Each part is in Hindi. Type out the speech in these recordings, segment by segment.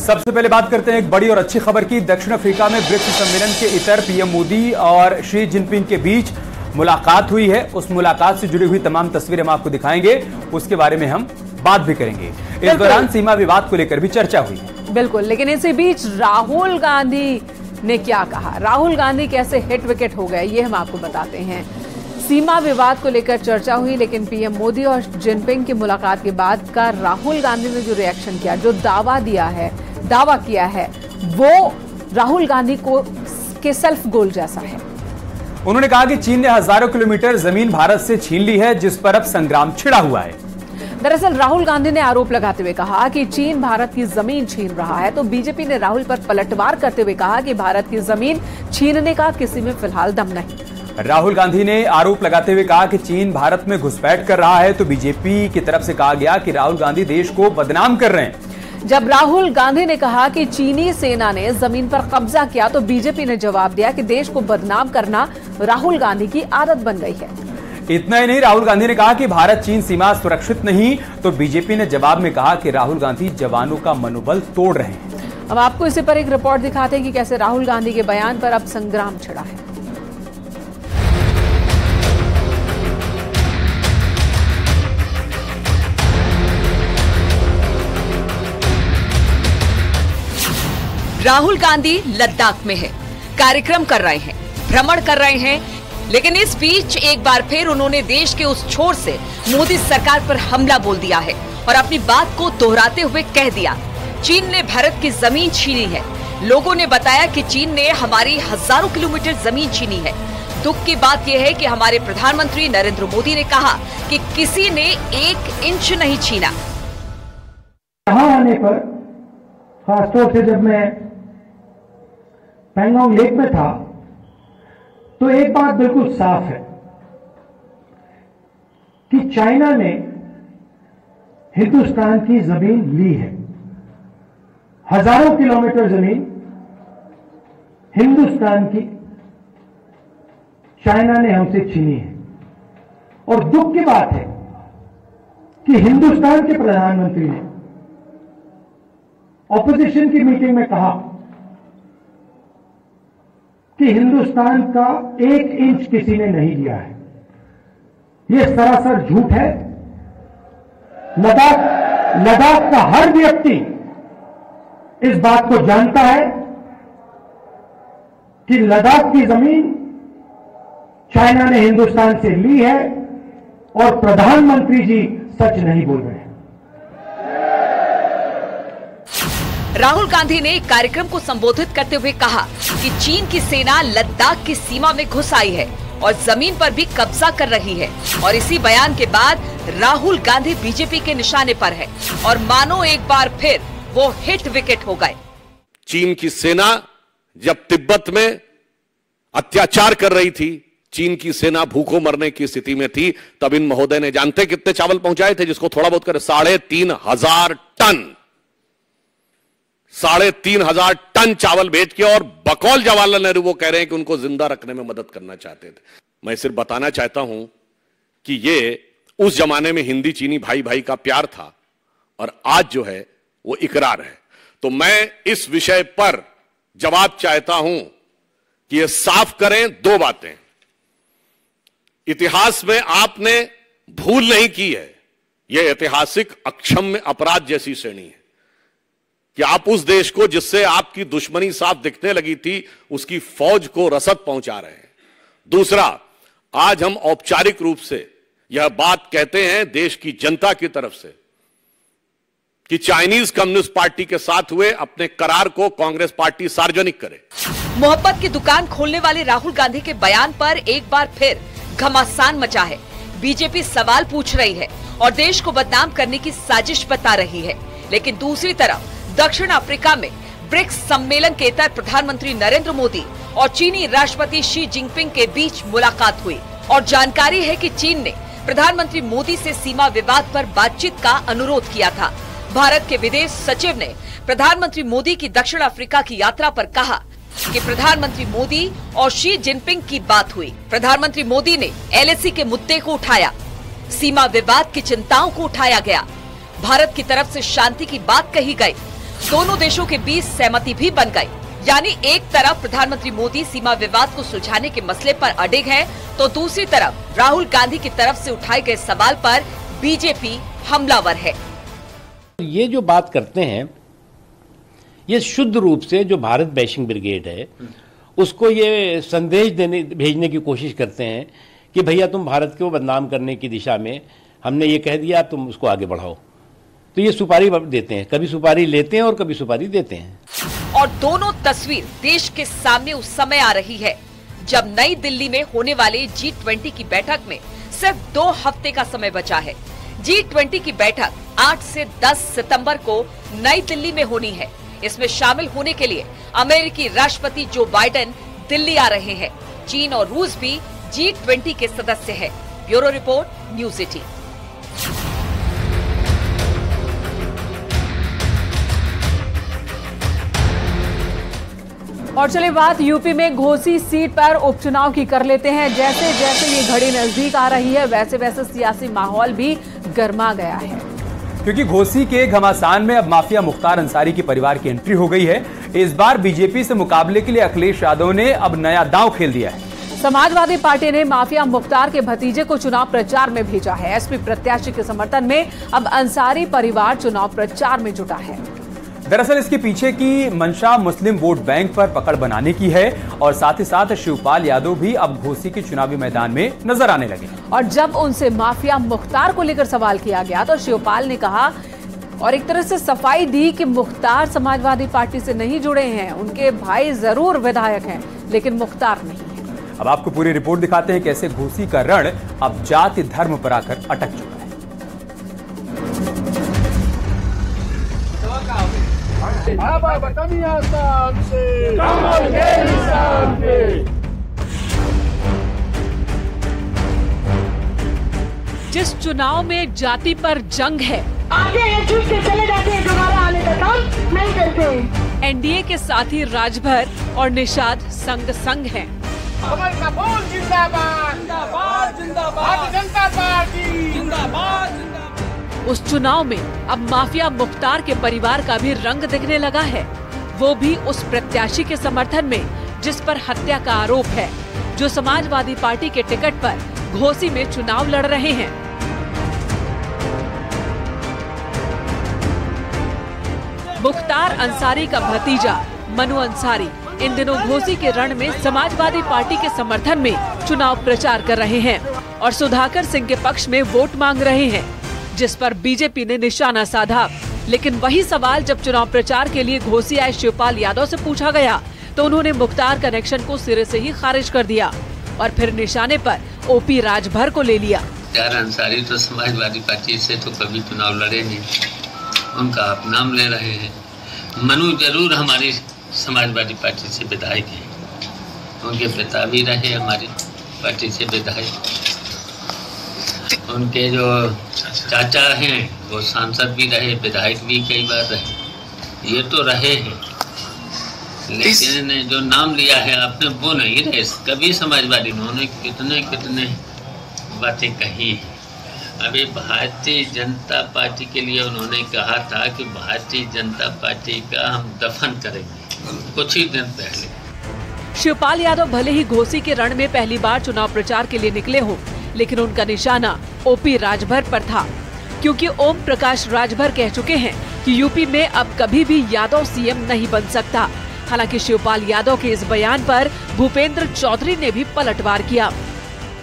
सबसे पहले बात करते हैं एक बड़ी और अच्छी खबर की। दक्षिण अफ्रीका में ब्रिक्स सम्मेलन के इतर पीएम मोदी और शी जिनपिंग के बीच मुलाकात हुई है। उस मुलाकात से जुड़ी हुई तमाम तस्वीरें हम आपको दिखाएंगे, उसके बारे में हम बात भी करेंगे। इस दौरान सीमा विवाद को लेकर भी चर्चा हुई। बिल्कुल, लेकिन इसी बीच राहुल गांधी ने क्या कहा, राहुल गांधी कैसे हिट विकेट हो गए, ये हम आपको बताते हैं। सीमा विवाद को लेकर चर्चा हुई, लेकिन पीएम मोदी और जिनपिंग की मुलाकात के बाद का राहुल गांधी ने जो रिएक्शन किया, जो दावा किया है, वो राहुल गांधी को के सेल्फ गोल जैसा है। उन्होंने कहा कि चीन ने हजारों किलोमीटर जमीन भारत से छीन ली है, जिस पर अब संग्राम छिड़ा हुआ है। दरअसल राहुल गांधी ने आरोप लगाते हुए कहा कि चीन भारत की जमीन छीन रहा है, तो बीजेपी ने राहुल पर पलटवार करते हुए कहा कि भारत की जमीन छीनने का किसी में फिलहाल दम नहीं। राहुल गांधी ने आरोप लगाते हुए कहा कि चीन भारत में घुसपैठ कर रहा है, तो बीजेपी की तरफ से कहा गया कि राहुल गांधी देश को बदनाम कर रहे हैं। जब राहुल गांधी ने कहा कि चीनी सेना ने जमीन पर कब्जा किया, तो बीजेपी ने जवाब दिया कि देश को बदनाम करना राहुल गांधी की आदत बन गई है। इतना ही नहीं, राहुल गांधी ने कहा कि भारत चीन सीमा सुरक्षित नहीं, तो बीजेपी ने जवाब में कहा कि राहुल गांधी जवानों का मनोबल तोड़ रहे हैं। अब आपको इसी पर एक रिपोर्ट दिखाते हैं कि कैसे राहुल गांधी के बयान पर अब संग्राम छिड़ा है। राहुल गांधी लद्दाख में है, कार्यक्रम कर रहे हैं, भ्रमण कर रहे हैं, लेकिन इस बीच एक बार फिर उन्होंने देश के उस छोर से मोदी सरकार पर हमला बोल दिया है और अपनी बात को दोहराते हुए कह दिया, चीन ने भारत की जमीन छीनी है। लोगों ने बताया कि चीन ने हमारी हजारों किलोमीटर जमीन छीनी है। दुख की बात यह है कि हमारे प्रधानमंत्री नरेंद्र मोदी ने कहा कि किसी ने 1 इंच नहीं छीना। यहाँ आने पर खासतौर से जब मैं पैंगोंग लेक में था, तो एक बात बिल्कुल साफ है कि चाइना ने हिंदुस्तान की जमीन ली है। हजारों किलोमीटर जमीन हिंदुस्तान की चाइना ने हमसे छीनी है। और दुख की बात है कि हिंदुस्तान के प्रधानमंत्री ने ऑपोजिशन की मीटिंग में कहा कि हिंदुस्तान का 1 इंच किसी ने नहीं लिया है। यह सरासर झूठ है। लद्दाख का हर व्यक्ति इस बात को जानता है कि लद्दाख की जमीन चाइना ने हिंदुस्तान से ली है और प्रधानमंत्री जी सच नहीं बोल रहे हैं। राहुल गांधी ने एक कार्यक्रम को संबोधित करते हुए कहा कि चीन की सेना लद्दाख की सीमा में घुस आई है और जमीन पर भी कब्जा कर रही है। और इसी बयान के बाद राहुल गांधी बीजेपी के निशाने पर है और मानो एक बार फिर वो हिट विकेट हो गए। चीन की सेना जब तिब्बत में अत्याचार कर रही थी, चीन की सेना भूखों मरने की स्थिति में थी, तब इन महोदय ने जानते कितने चावल पहुंचाए थे, जिसको थोड़ा बहुत कर 3,500 टन 3,500 टन चावल भेज के, और बकौल जवाहरलाल नेहरू वो कह रहे हैं कि उनको जिंदा रखने में मदद करना चाहते थे। मैं सिर्फ बताना चाहता हूं कि ये उस जमाने में हिंदी चीनी भाई भाई का प्यार था और आज जो है वो इकरार है। तो मैं इस विषय पर जवाब चाहता हूं कि ये साफ करें 2 बातें। इतिहास में आपने भूल नहीं की है, यह ऐतिहासिक अक्षम्य अपराध जैसी श्रेणी है कि आप उस देश को जिससे आपकी दुश्मनी साफ दिखने लगी थी, उसकी फौज को रसद पहुंचा रहे हैं। दूसरा, आज हम औपचारिक रूप से यह बात कहते हैं देश की जनता की तरफ से कि चाइनीज कम्युनिस्ट पार्टी के साथ हुए अपने करार को कांग्रेस पार्टी सार्वजनिक करे। मोहब्बत की दुकान खोलने वाले राहुल गांधी के बयान पर एक बार फिर घमासान मचा है। बीजेपी सवाल पूछ रही है और देश को बदनाम करने की साजिश बता रही है, लेकिन दूसरी तरफ दक्षिण अफ्रीका में ब्रिक्स सम्मेलन के तहत प्रधानमंत्री नरेंद्र मोदी और चीनी राष्ट्रपति शी जिनपिंग के बीच मुलाकात हुई और जानकारी है कि चीन ने प्रधानमंत्री मोदी से सीमा विवाद पर बातचीत का अनुरोध किया था। भारत के विदेश सचिव ने प्रधानमंत्री मोदी की दक्षिण अफ्रीका की यात्रा पर कहा कि प्रधानमंत्री मोदी और शी जिनपिंग की बात हुई। प्रधानमंत्री मोदी ने LAC के मुद्दे को उठाया, सीमा विवाद की चिंताओं को उठाया गया, भारत की तरफ से शांति की बात कही गई। दोनों देशों के बीच सहमति भी बन गई। यानी एक तरफ प्रधानमंत्री मोदी सीमा विवाद को सुलझाने के मसले पर अडिग हैं, तो दूसरी तरफ राहुल गांधी की तरफ से उठाए गए सवाल पर बीजेपी हमलावर है। ये जो बात करते हैं, ये शुद्ध रूप से जो भारत बैशिंग ब्रिगेड है उसको ये संदेश भेजने की कोशिश करते हैं कि भैया तुम भारत को बदनाम करने की दिशा में हमने ये कह दिया, तुम उसको आगे बढ़ाओ। तो ये सुपारी देते हैं, कभी सुपारी लेते हैं और कभी सुपारी देते हैं। और दोनों तस्वीर देश के सामने उस समय आ रही है जब नई दिल्ली में होने वाले G20 की बैठक में सिर्फ 2 हफ्ते का समय बचा है। G20 की बैठक 8 से 10 सितंबर को नई दिल्ली में होनी है। इसमें शामिल होने के लिए अमेरिकी राष्ट्रपति जो बाइडेन दिल्ली आ रहे हैं। चीन और रूस भी G20 के सदस्य हैं। Bureau report, news 18। और चलिए बात यूपी में घोसी सीट पर उपचुनाव की कर लेते हैं। जैसे जैसे ये घड़ी नजदीक आ रही है वैसे वैसे सियासी माहौल भी गर्मा गया है, क्योंकि घोसी के घमासान में अब माफिया मुख्तार अंसारी के परिवार की एंट्री हो गई है। इस बार बीजेपी से मुकाबले के लिए अखिलेश यादव ने अब नया दांव खेल दिया है। समाजवादी पार्टी ने माफिया मुख्तार के भतीजे को चुनाव प्रचार में भेजा है। एसपी प्रत्याशी के समर्थन में अब अंसारी परिवार चुनाव प्रचार में जुटा है। दरअसल इसके पीछे की मंशा मुस्लिम वोट बैंक पर पकड़ बनाने की है और साथ ही साथ शिवपाल यादव भी अब घोसी के चुनावी मैदान में नजर आने लगे। और जब उनसे माफिया मुख्तार को लेकर सवाल किया गया तो शिवपाल ने कहा और एक तरह से सफाई दी कि मुख्तार समाजवादी पार्टी से नहीं जुड़े हैं, उनके भाई जरूर विधायक हैं लेकिन मुख्तार नहीं है। अब आपको पूरी रिपोर्ट दिखाते हैं कैसे घोसी का रण अब जाति धर्म पर आकर अटक चुका है। जिस चुनाव में जाति पर जंग है, आगे एकजुट से चले जाते हैं, दोबारा आने का काम नहीं करते। एनडीए के साथी राजभर और निषाद संग संग हैं। कमल का फूल जिंदाबाद, जिंदाबाद, जिंदाबाद, भारतीय जनता पार्टी जिंदाबाद। उस चुनाव में अब माफिया मुख्तार के परिवार का भी रंग दिखने लगा है, वो भी उस प्रत्याशी के समर्थन में जिस पर हत्या का आरोप है, जो समाजवादी पार्टी के टिकट पर घोसी में चुनाव लड़ रहे हैं। मुख्तार अंसारी का भतीजा मनु अंसारी इन दिनों घोसी के रण में समाजवादी पार्टी के समर्थन में चुनाव प्रचार कर रहे हैं और सुधाकर सिंह के पक्ष में वोट मांग रहे हैं, जिस पर बीजेपी ने निशाना साधा। लेकिन वही सवाल जब चुनाव प्रचार के लिए घोसी आए शिवपाल यादव से पूछा गया तो उन्होंने मुख्तार कनेक्शन को सिरे से ही खारिज कर दिया और फिर निशाने पर ओपी राजभर को ले लिया। यार अंसारी तो समाजवादी पार्टी से तो कभी चुनाव लड़े नहीं, उनका आप नाम ले रहे हैं। मनु जरूर हमारी समाजवादी पार्टी से विधायक है, उनके पिता भी रहे हमारी पार्टी से विधायक, उनके जो चाचा हैं वो सांसद भी रहे, विधायक भी कई बार रहे, ये तो रहे हैं। लेकिन जो नाम लिया है आपने वो नहीं रहे कभी समाजवादी। उन्होंने कितने कितने बातें कही हैं। अभी भारतीय जनता पार्टी के लिए उन्होंने कहा था कि भारतीय जनता पार्टी का हम दफन करेंगे कुछ ही दिन पहले। शिवपाल यादव भले ही घोसी के रण में पहली बार चुनाव प्रचार के लिए निकले हों, लेकिन उनका निशाना ओपी राजभर पर था, क्योंकि ओम प्रकाश राजभर कह चुके हैं कि यूपी में अब कभी भी यादव सीएम नहीं बन सकता। हालांकि शिवपाल यादव के इस बयान पर भूपेंद्र चौधरी ने भी पलटवार किया।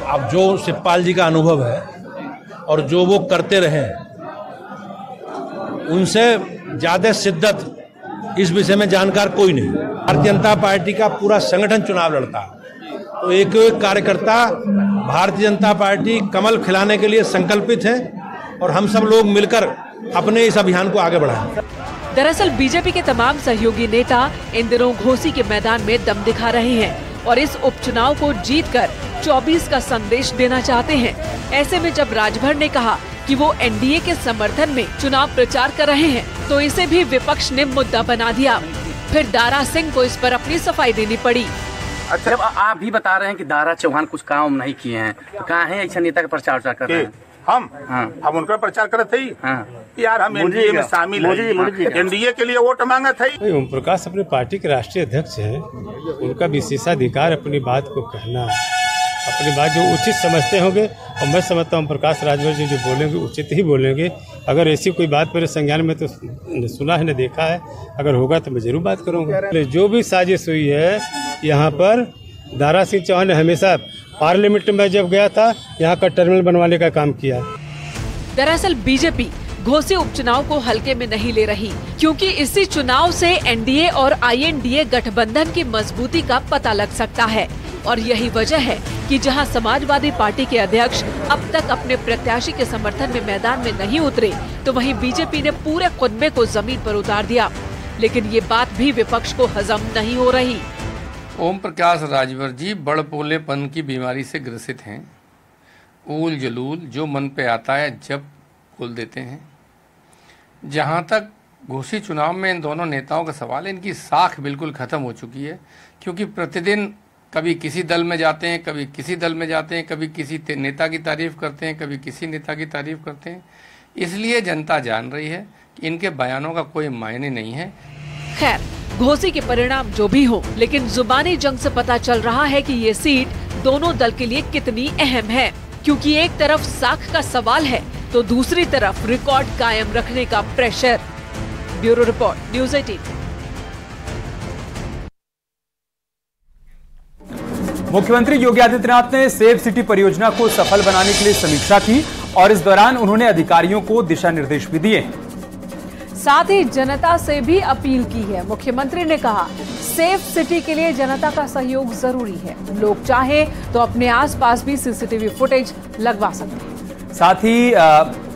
अब जो शिवपाल जी का अनुभव है और जो वो करते रहे, उनसे ज्यादा शिद्दत इस विषय में जानकार कोई नहीं। भारतीय जनता पार्टी का पूरा संगठन चुनाव लड़ता, तो एक एक कार्यकर्ता भारतीय जनता पार्टी कमल खिलाने के लिए संकल्पित है और हम सब लोग मिलकर अपने इस अभियान को आगे बढ़ाएं। दरअसल बीजेपी के तमाम सहयोगी नेता इन दिनों घोसी के मैदान में दम दिखा रहे हैं और इस उपचुनाव को जीतकर 24 का संदेश देना चाहते हैं। ऐसे में जब राजभर ने कहा कि वो एनडीए के समर्थन में चुनाव प्रचार कर रहे हैं, तो इसे भी विपक्ष ने मुद्दा बना दिया। फिर दारा सिंह को इस पर अपनी सफाई देनी पड़ी। अच्छा, जब आप भी बता रहे हैं कि दारा चौहान कुछ काम नहीं किए हैं, तो कहाँ है ऐसा नेता का प्रचार कर रहे हैं? हम उनका प्रचार करते ही यार हम एनडीए में शामिल हैं, एनडीए के लिए वोट मांगा था। ओम प्रकाश अपनी पार्टी के राष्ट्रीय अध्यक्ष हैं, उनका विशेषाधिकार अपनी बात को कहना, अपनी बात जो उचित समझते होंगे, और मैं समझता हूँ प्रकाश राजभर जी जो बोलेंगे उचित ही बोलेंगे। अगर ऐसी कोई बात मेरे संज्ञान में तो सुना है न देखा है, अगर होगा तो मैं जरूर बात करूँगा। जो भी साजिश हुई है यहाँ पर, दारा सिंह चौहान ने हमेशा पार्लियामेंट में जब गया था यहाँ का टर्मिनल बनवाने का काम किया। दरअसल बीजेपी घोसी उपचुनाव को हल्के में नहीं ले रही, क्योंकि इसी चुनाव से एनडीए और आईएनडीए गठबंधन की मजबूती का पता लग सकता है। और यही वजह है कि जहां समाजवादी पार्टी के अध्यक्ष अब तक अपने प्रत्याशी के समर्थन में मैदान में नहीं उतरे, तो वहीं बीजेपी ने पूरे खुतबे को जमीन पर उतार दिया। लेकिन ये बात भी विपक्ष को हजम नहीं हो रही। ओम प्रकाश राजभर जी बड़पोलेपन की बीमारी से ग्रसित हैं। ऊल जलूल जो मन पे आता है जब खोल देते हैं। जहां तक घोसी चुनाव में इन दोनों नेताओं का सवाल है, इनकी साख बिल्कुल खत्म हो चुकी है, क्योंकि प्रतिदिन कभी किसी दल में जाते हैं, कभी किसी दल में जाते हैं, कभी किसी नेता की तारीफ करते हैं, कभी किसी नेता की तारीफ करते हैं। इसलिए जनता जान रही है कि इनके बयानों का कोई मायने नहीं है। खैर, घोसी के परिणाम जो भी हो, लेकिन जुबानी जंग से पता चल रहा है कि ये सीट दोनों दल के लिए कितनी अहम है, क्योंकि एक तरफ साख का सवाल है तो दूसरी तरफ रिकॉर्ड कायम रखने का प्रेशर। Bureau report, news 18। मुख्यमंत्री योगी आदित्यनाथ ने सेव सिटी परियोजना को सफल बनाने के लिए समीक्षा की और इस दौरान उन्होंने अधिकारियों को दिशा निर्देश भी दिए। साथ ही जनता से भी अपील की है। मुख्यमंत्री ने कहा, सेफ सिटी के लिए जनता का सहयोग जरूरी है। लोग चाहे तो अपने आसपास भी सीसीटीवी फुटेज लगवा सकते हैं। साथ ही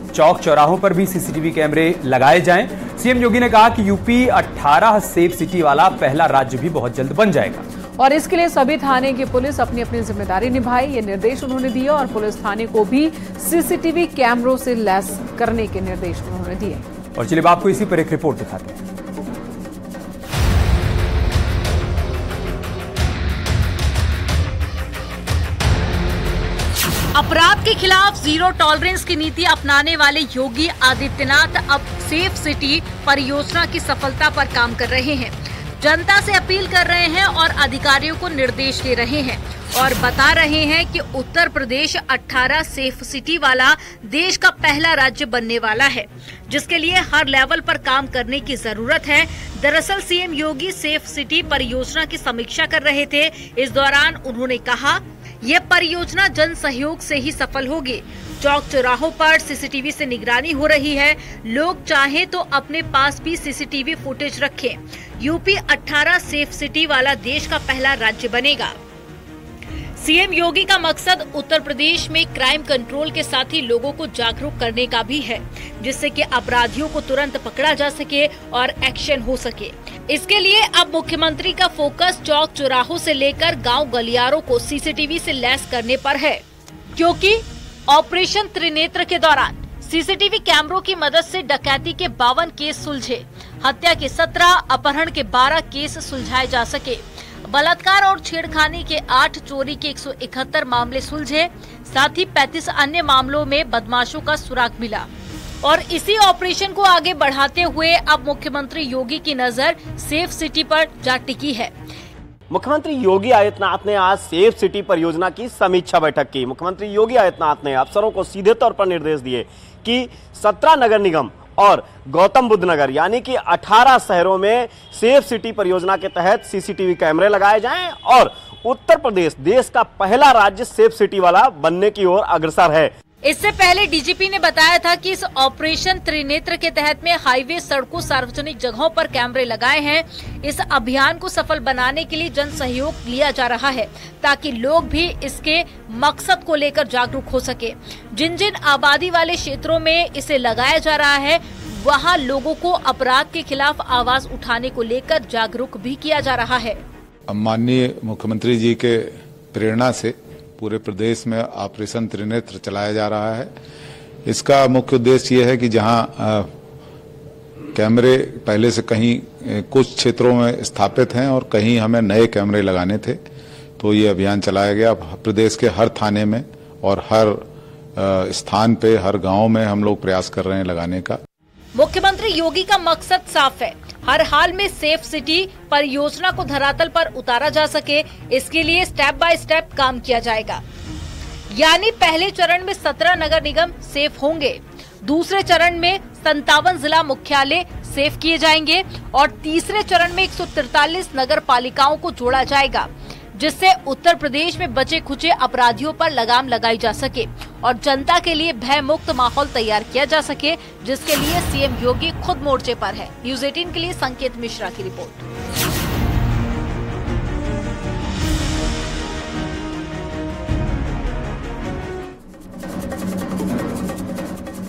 चौक चौराहों पर भी सीसीटीवी कैमरे लगाए जाएं। सीएम योगी ने कहा कि यूपी 18 सेफ सिटी वाला पहला राज्य भी बहुत जल्द बन जाएगा और इसके लिए सभी थाने की पुलिस अपनी अपनी जिम्मेदारी निभाए, ये निर्देश उन्होंने दिए और पुलिस थाने को भी सीसीटीवी कैमरों से लैस करने के निर्देश उन्होंने दिए। और चलिए आपको इसी पर एक रिपोर्ट दिखाते हैं। अपराध के खिलाफ जीरो टॉलरेंस की नीति अपनाने वाले योगी आदित्यनाथ अब सेफ सिटी परियोजना की सफलता पर काम कर रहे हैं। जनता से अपील कर रहे हैं और अधिकारियों को निर्देश दे रहे हैं और बता रहे हैं कि उत्तर प्रदेश 18 सेफ सिटी वाला देश का पहला राज्य बनने वाला है, जिसके लिए हर लेवल पर काम करने की जरूरत है। दरअसल सीएम योगी सेफ सिटी परियोजना की समीक्षा कर रहे थे। इस दौरान उन्होंने कहा, ये परियोजना जन सहयोग से ही सफल होगी। चौक चौराहों पर सीसीटीवी से निगरानी हो रही है। लोग चाहे तो अपने पास भी सीसीटीवी फुटेज रखें। यूपी 18 सेफ सिटी वाला देश का पहला राज्य बनेगा। सीएम योगी का मकसद उत्तर प्रदेश में क्राइम कंट्रोल के साथ ही लोगों को जागरूक करने का भी है, जिससे कि अपराधियों को तुरंत पकड़ा जा सके और एक्शन हो सके। इसके लिए अब मुख्यमंत्री का फोकस चौक चौराहों से लेकर गांव गलियारों को सीसीटीवी से लैस करने पर है, क्योंकि ऑपरेशन त्रिनेत्र के दौरान सीसीटीवी कैमरों की मदद से डकैती के 52 केस सुलझे, हत्या के 17, अपहरण के 12 केस सुलझाए जा सके, बलात्कार और छेड़खानी के 8, चोरी के 171 मामले सुलझे। साथ ही 35 अन्य मामलों में बदमाशों का सुराग मिला। और इसी ऑपरेशन को आगे बढ़ाते हुए अब मुख्यमंत्री योगी की नजर सेफ सिटी पर जा टिकी है। मुख्यमंत्री योगी आदित्यनाथ ने आज सेफ सिटी परियोजना की समीक्षा बैठक की। मुख्यमंत्री योगी आदित्यनाथ ने अफसरों को सीधे तौर पर निर्देश दिए कि 17 नगर निगम और गौतम बुद्ध नगर यानी कि 18 शहरों में सेफ सिटी परियोजना के तहत सीसीटीवी कैमरे लगाए जाएं और उत्तर प्रदेश देश का पहला राज्य सेफ सिटी वाला बनने की ओर अग्रसर है। इससे पहले डीजीपी ने बताया था कि इस ऑपरेशन त्रिनेत्र के तहत में हाईवे, सड़कों, सार्वजनिक जगहों पर कैमरे लगाए हैं। इस अभियान को सफल बनाने के लिए जन सहयोग लिया जा रहा है, ताकि लोग भी इसके मकसद को लेकर जागरूक हो सके। जिन जिन आबादी वाले क्षेत्रों में इसे लगाया जा रहा है, वहां लोगों को अपराध के खिलाफ आवाज उठाने को लेकर जागरूक भी किया जा रहा है। माननीय मुख्यमंत्री जी के प्रेरणा से पूरे प्रदेश में ऑपरेशन त्रिनेत्र चलाया जा रहा है। इसका मुख्य उद्देश्य ये है कि जहां कैमरे पहले से कहीं कुछ क्षेत्रों में स्थापित हैं और कहीं हमें नए कैमरे लगाने थे, तो ये अभियान चलाया गया। प्रदेश के हर थाने में और हर स्थान पे, हर गांव में हम लोग प्रयास कर रहे हैं लगाने का। मुख्यमंत्री योगी का मकसद साफ है, हर हाल में सेफ सिटी परियोजना को धरातल पर उतारा जा सके, इसके लिए स्टेप बाय स्टेप काम किया जाएगा। यानी पहले चरण में 17 नगर निगम सेफ होंगे, दूसरे चरण में 57 जिला मुख्यालय सेफ किए जाएंगे और तीसरे चरण में 143 नगर पालिकाओं को जोड़ा जाएगा, जिससे उत्तर प्रदेश में बचे खुचे अपराधियों पर लगाम लगाई जा सके और जनता के लिए भय मुक्त माहौल तैयार किया जा सके, जिसके लिए सीएम योगी खुद मोर्चे पर है। न्यूज़ 18 के लिए संकेत मिश्रा की रिपोर्ट।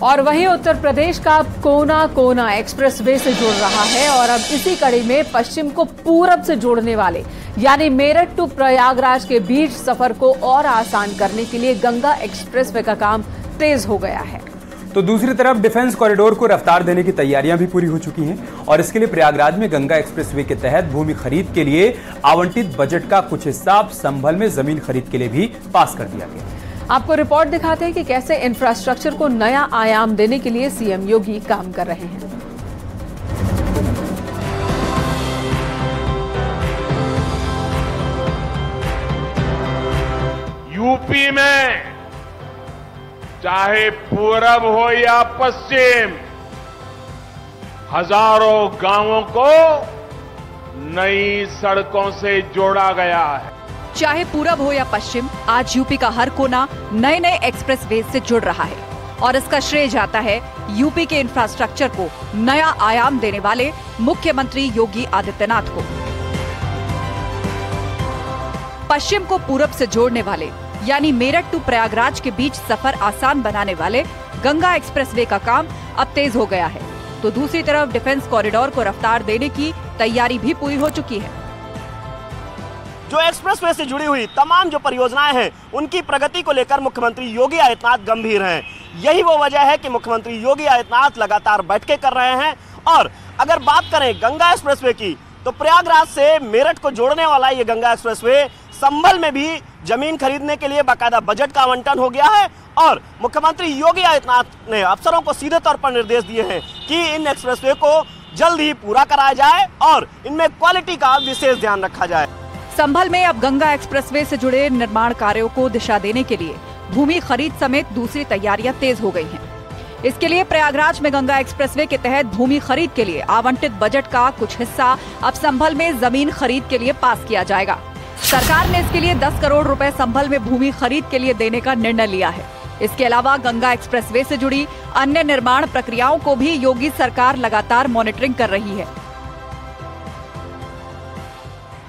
और वहीं उत्तर प्रदेश का कोना कोना एक्सप्रेसवे से जुड़ रहा है और अब इसी कड़ी में पश्चिम को पूरब से जोड़ने वाले यानी मेरठ टू प्रयागराज के बीच सफर को और आसान करने के लिए गंगा एक्सप्रेसवे का काम तेज हो गया है। तो दूसरी तरफ डिफेंस कॉरिडोर को रफ्तार देने की तैयारियां भी पूरी हो चुकी हैं और इसके लिए प्रयागराज में गंगा एक्सप्रेसवे के तहत भूमि खरीद के लिए आवंटित बजट का कुछ हिस्सा संभल में जमीन खरीद के लिए भी पास कर दिया गया। आपको रिपोर्ट दिखाते हैं कि कैसे इंफ्रास्ट्रक्चर को नया आयाम देने के लिए सीएम योगी काम कर रहे हैं। यूपी में चाहे पूरब हो या पश्चिम, हजारों गांवों को नई सड़कों से जोड़ा गया है। चाहे पूरब हो या पश्चिम, आज यूपी का हर कोना नए नए एक्सप्रेसवे से जुड़ रहा है और इसका श्रेय जाता है यूपी के इंफ्रास्ट्रक्चर को नया आयाम देने वाले मुख्यमंत्री योगी आदित्यनाथ को। पश्चिम को पूरब से जोड़ने वाले यानी मेरठ टू प्रयागराज के बीच सफर आसान बनाने वाले गंगा एक्सप्रेसवे का काम अब तेज हो गया है, तो दूसरी तरफ डिफेंस कॉरिडोर को रफ्तार देने की तैयारी भी पूरी हो चुकी है। जो एक्सप्रेसवे से जुड़ी हुई तमाम जो परियोजनाएं हैं, उनकी प्रगति को लेकर मुख्यमंत्री योगी आदित्यनाथ गंभीर हैं। यही वो वजह है कि मुख्यमंत्री योगी आदित्यनाथ लगातार बैठकें कर रहे हैं। और अगर बात करें गंगा एक्सप्रेसवे की, तो प्रयागराज से मेरठ को जोड़ने वाला ये गंगा एक्सप्रेसवे संभल में भी जमीन खरीदने के लिए बाकायदा बजट का आवंटन हो गया है और मुख्यमंत्री योगी आदित्यनाथ ने अफसरों को सीधे तौर पर निर्देश दिए हैं कि इन एक्सप्रेसवे को जल्द ही पूरा कराया जाए और इनमें क्वालिटी का विशेष ध्यान रखा जाए। संभल में अब गंगा एक्सप्रेसवे से जुड़े निर्माण कार्यों को दिशा देने के लिए भूमि खरीद समेत दूसरी तैयारियां तेज हो गई हैं। इसके लिए प्रयागराज में गंगा एक्सप्रेसवे के तहत भूमि खरीद के लिए आवंटित बजट का कुछ हिस्सा अब संभल में जमीन खरीद के लिए पास किया जाएगा। सरकार ने इसके लिए 10 करोड़ रुपए संभल में भूमि खरीद के लिए देने का निर्णय लिया है। इसके अलावा गंगा एक्सप्रेसवे से जुड़ी अन्य निर्माण प्रक्रियाओं को भी योगी सरकार लगातार मॉनिटरिंग कर रही है।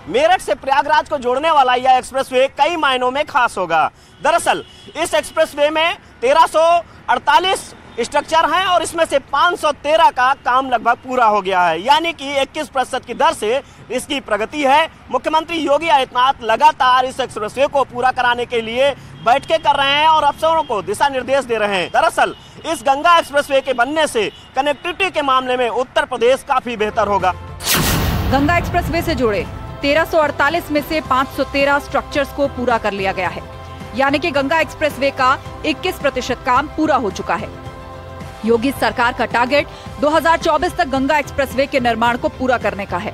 मेरठ से प्रयागराज को जोड़ने वाला यह एक्सप्रेसवे कई मायनों में खास होगा। दरअसल इस एक्सप्रेसवे में 1348 स्ट्रक्चर हैं और इसमें से 513 का काम लगभग पूरा हो गया है, यानी कि 21% की दर से इसकी प्रगति है। मुख्यमंत्री योगी आदित्यनाथ लगातार इस एक्सप्रेसवे को पूरा कराने के लिए बैठकें कर रहे हैं और अफसरों को दिशा निर्देश दे रहे हैं। दरअसल इस गंगा एक्सप्रेसवे के बनने से कनेक्टिविटी के मामले में उत्तर प्रदेश काफी बेहतर होगा। गंगा एक्सप्रेसवे से जुड़े 1348 में से 513 स्ट्रक्चर्स को पूरा कर लिया गया है, यानी कि गंगा एक्सप्रेसवे का 21% काम पूरा हो चुका है। योगी सरकार का टारगेट 2024 तक गंगा एक्सप्रेसवे के निर्माण को पूरा करने का है।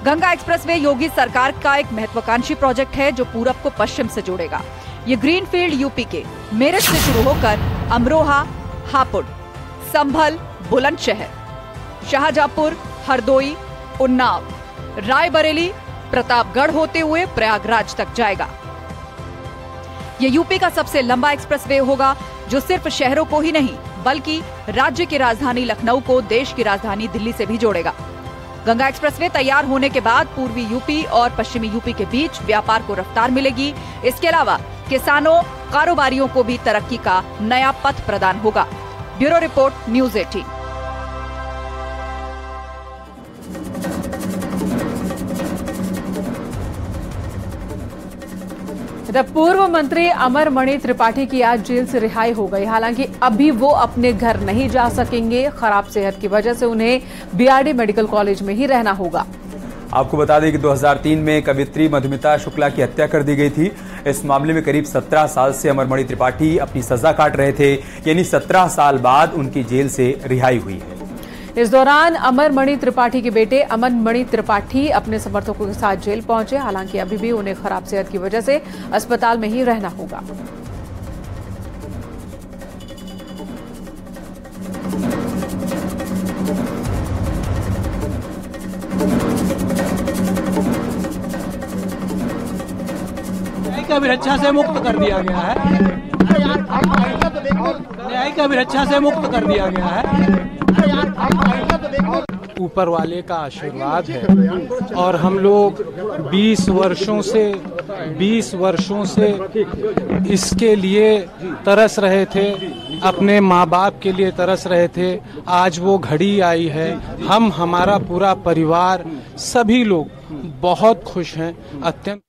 गंगा एक्सप्रेसवे योगी सरकार का एक महत्वाकांक्षी प्रोजेक्ट है जो पूरब को पश्चिम से जोड़ेगा। ये ग्रीनफील्ड यूपी के मेरठ से शुरू होकर अमरोहा, हापुड़, संभल, बुलंदशहर, शाहजहांपुर, हरदोई, उन्नाव, रायबरेली, प्रतापगढ़ होते हुए प्रयागराज तक जाएगा। ये यूपी का सबसे लंबा एक्सप्रेसवे होगा जो सिर्फ शहरों को ही नहीं बल्कि राज्य की राजधानी लखनऊ को देश की राजधानी दिल्ली से भी जोड़ेगा। गंगा एक्सप्रेसवे तैयार होने के बाद पूर्वी यूपी और पश्चिमी यूपी के बीच व्यापार को रफ्तार मिलेगी। इसके अलावा किसानों, कारोबारियों को भी तरक्की का नया पथ प्रदान होगा। Bureau report, news 18। पूर्व मंत्री अमरमणि त्रिपाठी की आज जेल से रिहाई हो गई। हालांकि अभी वो अपने घर नहीं जा सकेंगे। खराब सेहत की वजह से उन्हें बीआरडी मेडिकल कॉलेज में ही रहना होगा। आपको बता दें कि 2003 में कवियत्री मधुमिता शुक्ला की हत्या कर दी गई थी। इस मामले में करीब 17 साल से अमरमणि त्रिपाठी अपनी सजा काट रहे थे, यानी 17 साल बाद उनकी जेल से रिहाई हुई है। इस दौरान अमरमणि त्रिपाठी के बेटे अमनमणि त्रिपाठी अपने समर्थकों के साथ जेल पहुंचे। हालांकि अभी भी उन्हें खराब सेहत की वजह से अस्पताल में ही रहना होगा। न्यायिक अभिरक्षा से मुक्त कर दिया गया है। न्यायिक अभिरक्षा से मुक्त कर दिया गया है। ऊपर वाले का आशीर्वाद है और हम लोग 20 वर्षों से इसके लिए तरस रहे थे, अपने माँ बाप के लिए तरस रहे थे। आज वो घड़ी आई है। हमारा पूरा परिवार, सभी लोग बहुत खुश हैं, अत्यंत।